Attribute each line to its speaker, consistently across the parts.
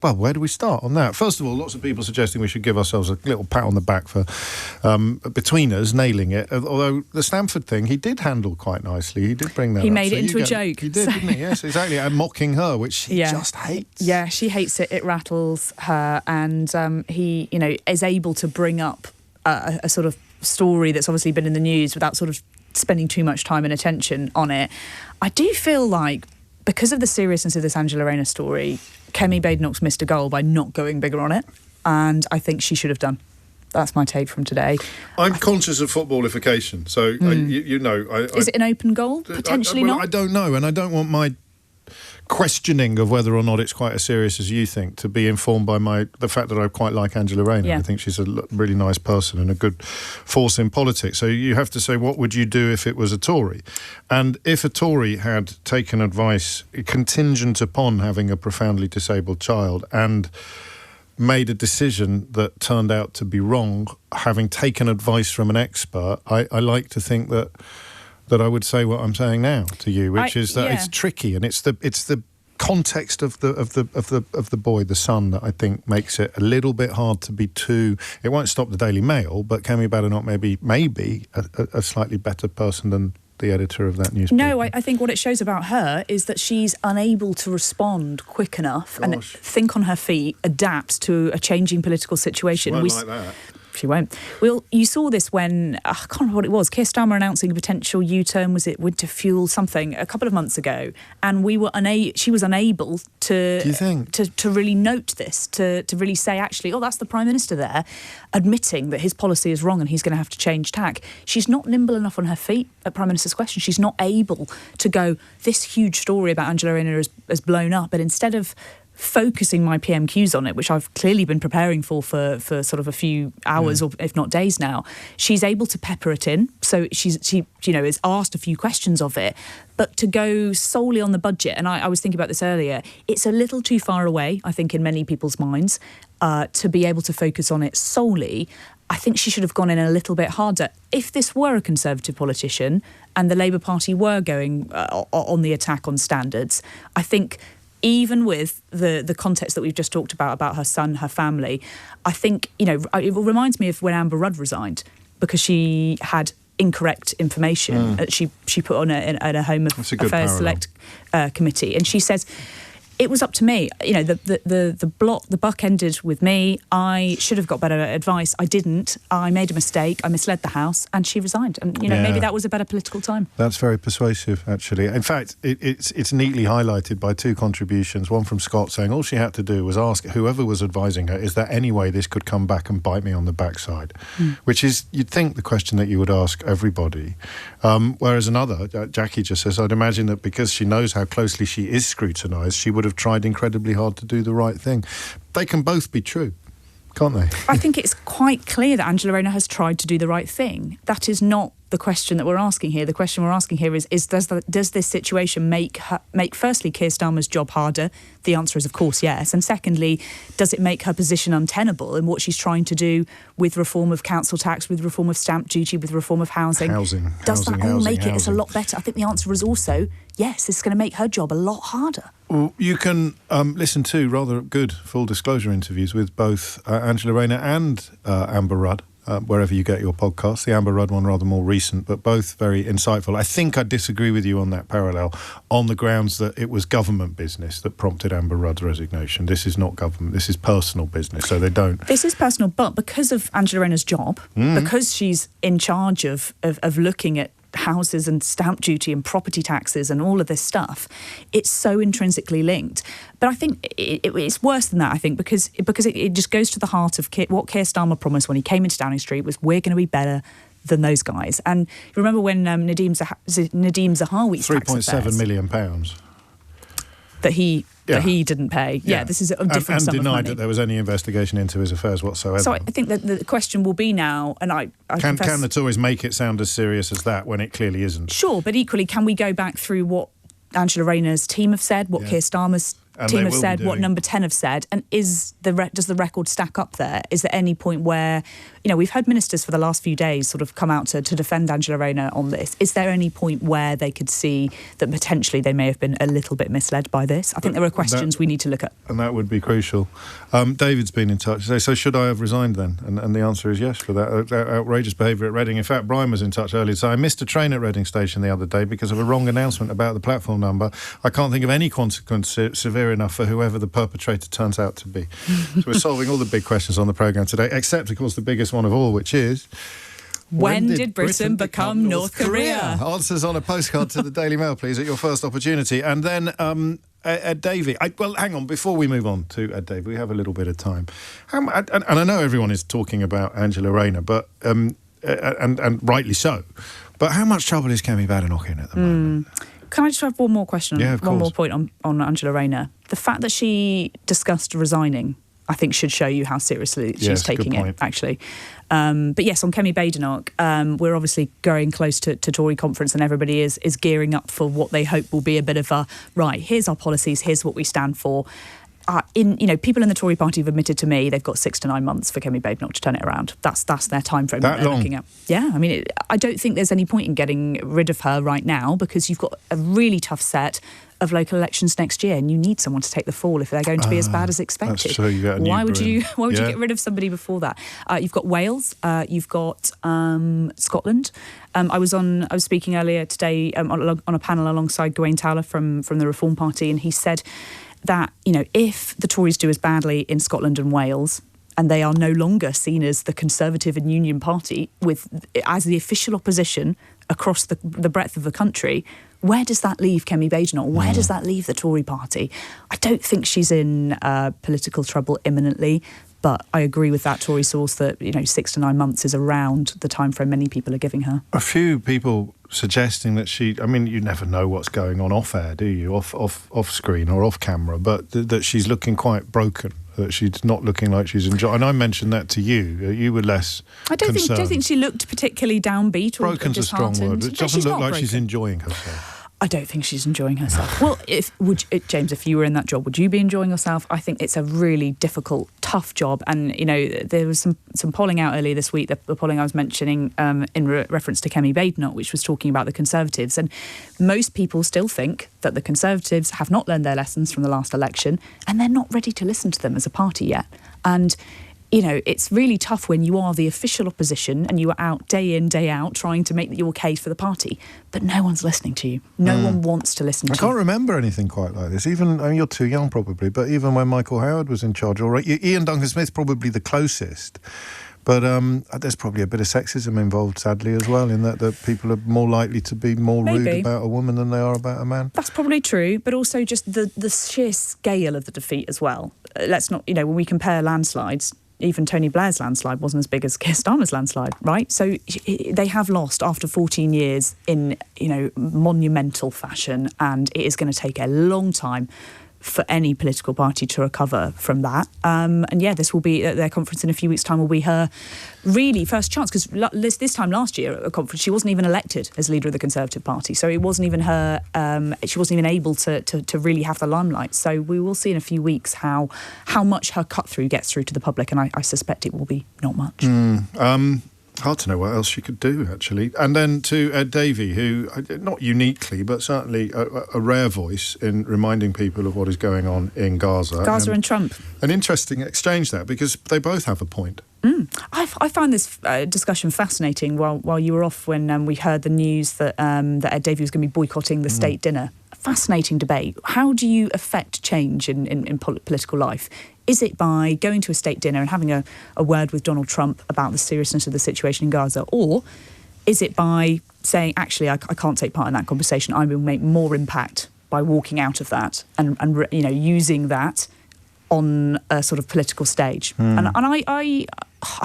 Speaker 1: Well, where do we start on that? First of all, lots of people suggesting we should give ourselves a little pat on the back for, between us, nailing it. Although the Stamford thing, he did handle quite nicely. He did bring that up.
Speaker 2: He made it into a joke.
Speaker 1: He did, didn't he? Yes, exactly. And mocking her, which she just hates.
Speaker 2: Yeah, she hates it. It rattles her. And he, is able to bring up a sort of story that's obviously been in the news without sort of spending too much time and attention on it. I do feel like, because of the seriousness of this Angela Rayner story, Kemi Badenoch's missed a goal by not going bigger on it, and I think she should have done. That's my take from today.
Speaker 1: I'm conscious of footballification, so
Speaker 2: is it an open goal? Potentially not.
Speaker 1: I don't know, and I don't want my questioning of whether or not it's quite as serious as you think to be informed by the fact that I quite like Angela Rayner. I think she's a really nice person and a good force in politics. So you have to say, what would you do if it was a Tory? And if a Tory had taken advice contingent upon having a profoundly disabled child and made a decision that turned out to be wrong, having taken advice from an expert, I like to think that I would say what I'm saying now to you, which is that it's tricky, and it's the context of the boy, the son, that I think makes it a little bit hard to be too. It won't stop the Daily Mail, but Kemi Badenoch maybe a slightly better person than the editor of that newspaper.
Speaker 2: No, I think what it shows about her is that she's unable to respond quick enough and think on her feet, adapt to a changing political situation.
Speaker 1: She won't like that.
Speaker 2: She won't. Well, you saw this when, I can't remember what it was, Keir Starmer announcing a potential U-turn, was it winter fuel, something, a couple of months ago, and she was unable to...
Speaker 1: Do you think?
Speaker 2: To really note this, to really say, actually, that's the Prime Minister there, admitting that his policy is wrong and he's going to have to change tack. She's not nimble enough on her feet at Prime Minister's question. She's not able to go, this huge story about Angela Rayner has blown up, but instead of focusing my PMQs on it, which I've clearly been preparing for sort of a few hours or if not days now, she's able to pepper it in. So she is asked a few questions of it, but to go solely on the budget, and I was thinking about this earlier, it's a little too far away, I think, in many people's minds, to be able to focus on it solely. I think she should have gone in a little bit harder. If this were a Conservative politician and the Labour Party were going on the attack on standards, I think, even with the context that we've just talked about her son, her family, I think, it reminds me of when Amber Rudd resigned, because she had incorrect information she put on at a Home Affairs Select Committee. And she says, it was up to me. The buck ended with me. I should have got better advice. I didn't. I made a mistake. I misled the House, and she resigned. And maybe that was a better political time.
Speaker 1: That's very persuasive, actually. In fact, it's neatly highlighted by two contributions. One from Scott saying all she had to do was ask whoever was advising her, is there any way this could come back and bite me on the backside? Which is, you'd think, the question that you would ask everybody. Whereas another, Jackie just says, I'd imagine that because she knows how closely she is scrutinised, she would have tried incredibly hard to do the right thing. They can both be true, can't they?
Speaker 2: I think it's quite clear that Angela Rayner has tried to do the right thing. That is not the question that we're asking here. The question we're asking here is does this situation make firstly Keir Starmer's job harder? The answer is of course yes. And secondly, does it make her position untenable in what she's trying to do with reform of council tax, with reform of stamp duty, with reform of housing? Does that all make it a lot better? I think the answer is also yes, this is going to make her job a lot harder.
Speaker 1: Well, you can listen to rather good full disclosure interviews with both Angela Rayner and Amber Rudd, wherever you get your podcasts. The Amber Rudd one rather more recent, but both very insightful. I think I disagree with you on that parallel on the grounds that it was government business that prompted Amber Rudd's resignation. This is not government. This is personal business, so they don't.
Speaker 2: This is personal, but because of Angela Rayner's job, because she's in charge of looking at houses and stamp duty and property taxes and all of this stuff, it's so intrinsically linked. But I think it's worse than that, I think, because it just goes to the heart of what Keir Starmer promised when he came into Downing Street was, we're going to be better than those guys. And remember when Nadeem Zahawi's tax affairs,
Speaker 1: £3.7 million
Speaker 2: that he didn't pay. Yeah, this is a different sum of money. And
Speaker 1: denied that there was any investigation into his affairs whatsoever.
Speaker 2: So I think that the question will be now, and I
Speaker 1: can the Tories make it sound as serious as that when it clearly isn't?
Speaker 2: Sure, but equally, can we go back through what Angela Rayner's team have said, what Keir Starmer's team have said, what number 10 have said, and does the record stack up there? Is there any point where, we've heard ministers for the last few days sort of come out to defend Angela Rayner on this. Is there any point where they could see that potentially they may have been a little bit misled by this? I think there are questions we need to look at.
Speaker 1: And that would be crucial. David's been in touch. So should I have resigned then? And the answer is yes for that outrageous behaviour at Reading. In fact, Brian was in touch earlier. So I missed a train at Reading Station the other day because of a wrong announcement about the platform number. I can't think of any consequence severe enough for whoever the perpetrator turns out to be. So we're solving all the big questions on the programme today, except, of course, the biggest one of all, which is...
Speaker 2: When did Britain become North Korea?
Speaker 1: Answers on a postcard to the Daily Mail, please, at your first opportunity. And then... Ed Davey. Well, hang on. Before we move on to Ed Davey, we have a little bit of time. And I know everyone is talking about Angela Rayner, but and rightly so. But how much trouble is Kemi Badenoch in at the moment?
Speaker 2: Can I just have one more question?
Speaker 1: Yeah, of course.
Speaker 2: One more point on Angela Rayner. The fact that she discussed resigning, I think, should show you how seriously she's taking it, actually. But yes, on Kemi Badenoch, we're obviously going close to Tory conference, and everybody is gearing up for what they hope will be a bit of a, right, here's our policies, here's what we stand for. People in the Tory party have admitted to me they've got 6 to 9 months for Kemi Badenoch to turn it around. That's their time frame that they're looking at. Yeah, I mean, I don't think there's any point in getting rid of her right now, because you've got a really tough set of local elections next year, and you need someone to take the fall if they're going to be as bad as expected.
Speaker 1: That's true. You get a new
Speaker 2: Why would you get rid of somebody before that? You've got Wales. You've got Scotland. I was speaking earlier today on a panel alongside Gawain Towler from the Reform Party, and he said that if the Tories do as badly in Scotland and Wales, and they are no longer seen as the Conservative and Union Party as the official opposition across the breadth of the country, where does that leave Kemi Badenoch? Where does that leave the Tory party? I don't think she's in political trouble imminently, but I agree with that Tory source that 6 to 9 months is around the time frame many people are giving her.
Speaker 1: A few people suggesting that you never know what's going on off air, do you? Off screen or off camera, but that she's looking quite broken. That she's not looking like she's enjoying. And I mentioned that to you. You were less concerned. I don't think
Speaker 2: she looked particularly downbeat or
Speaker 1: broken's a strong word. It doesn't look like she's enjoying herself.
Speaker 2: I don't think she's enjoying herself. Well, James, if you were in that job, would you be enjoying yourself? I think it's a really difficult, tough job. And, there was some polling out earlier this week, the polling I was mentioning in reference to Kemi Badenoch, which was talking about the Conservatives. And most people still think that the Conservatives have not learned their lessons from the last election, and they're not ready to listen to them as a party yet. And it's really tough when you are the official opposition and you are out day in, day out trying to make your case for the party, but no one's listening to you. No one wants to listen to you.
Speaker 1: I can't remember anything quite like this. Even, you're too young probably, but even when Michael Howard was in charge, or Ian Duncan Smith probably the closest. But there's probably a bit of sexism involved, sadly, as well, in that people are more likely to be more rude about a woman than they are about a man.
Speaker 2: That's probably true, but also just the sheer scale of the defeat as well. Let's not, when we compare landslides, even Tony Blair's landslide wasn't as big as Keir Starmer's landslide, right? So they have lost after 14 years in, monumental fashion, and it is going to take a long time for any political party to recover from that. This will be at their conference in a few weeks' time, will be her really first chance, because this time last year at a conference she wasn't even elected as leader of the Conservative Party, so it wasn't even her. She wasn't even able to really have the limelight. So we will see in a few weeks how much her cut through gets through to the public, and I suspect it will be not much.
Speaker 1: Hard to know what else she could do, actually. And then to Ed Davey, who, not uniquely, but certainly a rare voice in reminding people of what is going on in Gaza.
Speaker 2: Gaza and Trump.
Speaker 1: An interesting exchange there, because they both have a point.
Speaker 2: I found this discussion fascinating while you were off, when we heard the news that Ed Davey was going to be boycotting the state dinner. A fascinating debate. How do you affect change in political life? Is it by going to a state dinner and having a word with Donald Trump about the seriousness of the situation in Gaza? Or is it by saying, actually, I can't take part in that conversation, I will make more impact by walking out of that and using that on a sort of political stage? And I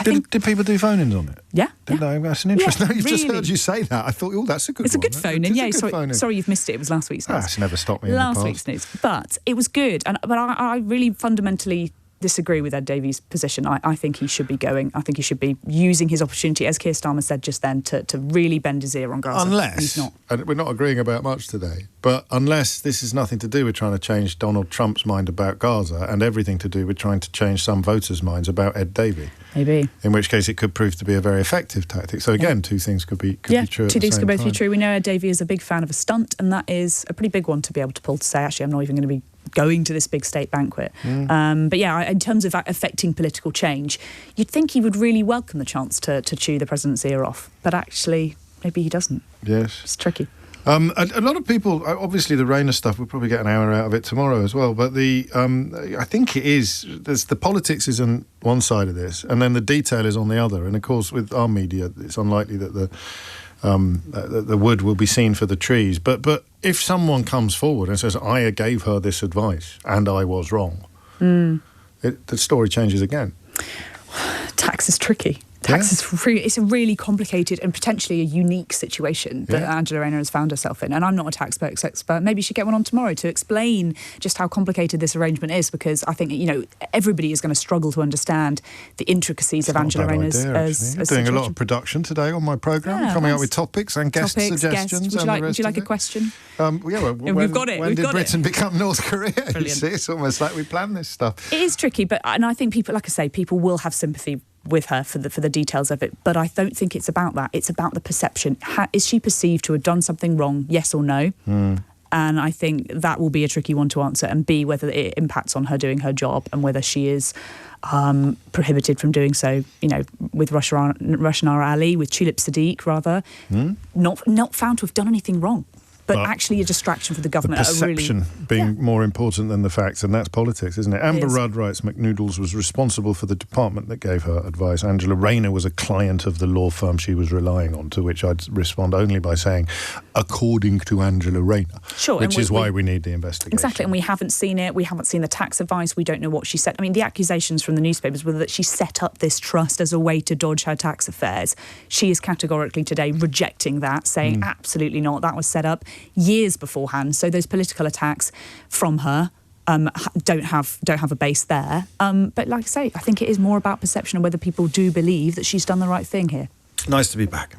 Speaker 2: think...
Speaker 1: Did people do phone-ins on it?
Speaker 2: Yeah.
Speaker 1: That's an interesting... You've just heard you say that. I thought, that's a good one.
Speaker 2: It's a good phone-in, yeah. Sorry you've missed it. It was last week's news.
Speaker 1: That's never stopped me in the past.
Speaker 2: Last week's news. But it was good. But I really fundamentally... disagree with Ed Davey's position. I think he should be going. I think he should be using his opportunity, as Keir Starmer said just then, to really bend his ear on Gaza.
Speaker 1: Unless,
Speaker 2: he's not.
Speaker 1: And we're not agreeing about much today, but unless this is nothing to do with trying to change Donald Trump's mind about Gaza and everything to do with trying to change some voters' minds about Ed Davey.
Speaker 2: Maybe.
Speaker 1: In which case it could prove to be a very effective tactic. So again, two things could be true at the same time.
Speaker 2: Two things could both be true. We know Ed Davey is a big fan of a stunt, and that is a pretty big one to be able to pull, to say, actually, I'm not even going to be going to this big state banquet. But yeah, in terms of affecting political change, you'd think he would really welcome the chance to chew the president's ear off. But actually, maybe he doesn't.
Speaker 1: Yes.
Speaker 2: It's tricky.
Speaker 1: A lot of people, obviously the Rayner stuff, we'll probably get an hour out of it tomorrow as well, but I think it is, there's the politics is on one side of this, and then the detail is on the other. And of course, with our media, it's unlikely that the wood will be seen for the trees. But if someone comes forward and says, I gave her this advice and I was wrong, the story changes again.
Speaker 2: Tax is tricky. It's a really complicated and potentially a unique situation that Angela Rayner has found herself in. And I'm not a tax expert. Maybe she should get one on tomorrow to explain just how complicated this arrangement is, because I think, everybody is going to struggle to understand the intricacies of Angela Rayner's
Speaker 1: doing a lot of production today on my programme, coming up with topics and guest suggestions.
Speaker 2: Would you like a question?
Speaker 1: We've
Speaker 2: got it.
Speaker 1: When did Britain become North Korea?
Speaker 2: Brilliant.
Speaker 1: You see, it's almost like we planned this stuff.
Speaker 2: It is tricky, and I think people, like I say, people will have sympathy with her for the details of it, but I don't think it's about that. It's about the perception. Is she perceived to have done something wrong, yes or no? And I think that will be a tricky one to answer, and B, whether it impacts on her doing her job and whether she is prohibited from doing so, with Rushan Ali, with Tulip Sadiq, rather, not found to have done anything wrong. But actually a distraction for the government.
Speaker 1: The perception being more important than the facts, and that's politics, isn't it? Amber Rudd writes, McNoodles was responsible for the department that gave her advice. Angela Rayner was a client of the law firm she was relying on, to which I'd respond only by saying, according to Angela Rayner.
Speaker 2: Sure.
Speaker 1: Which is why we need the investigation.
Speaker 2: Exactly, and we haven't seen it. We haven't seen the tax advice. We don't know what she said. I mean, the accusations from the newspapers were that she set up this trust as a way to dodge her tax affairs. She is categorically today rejecting that, saying absolutely not. That was set up years beforehand, so those political attacks from her don't have a base there. But like I say, I think it is more about perception and whether people do believe that she's done the right thing here.
Speaker 1: Nice to be back.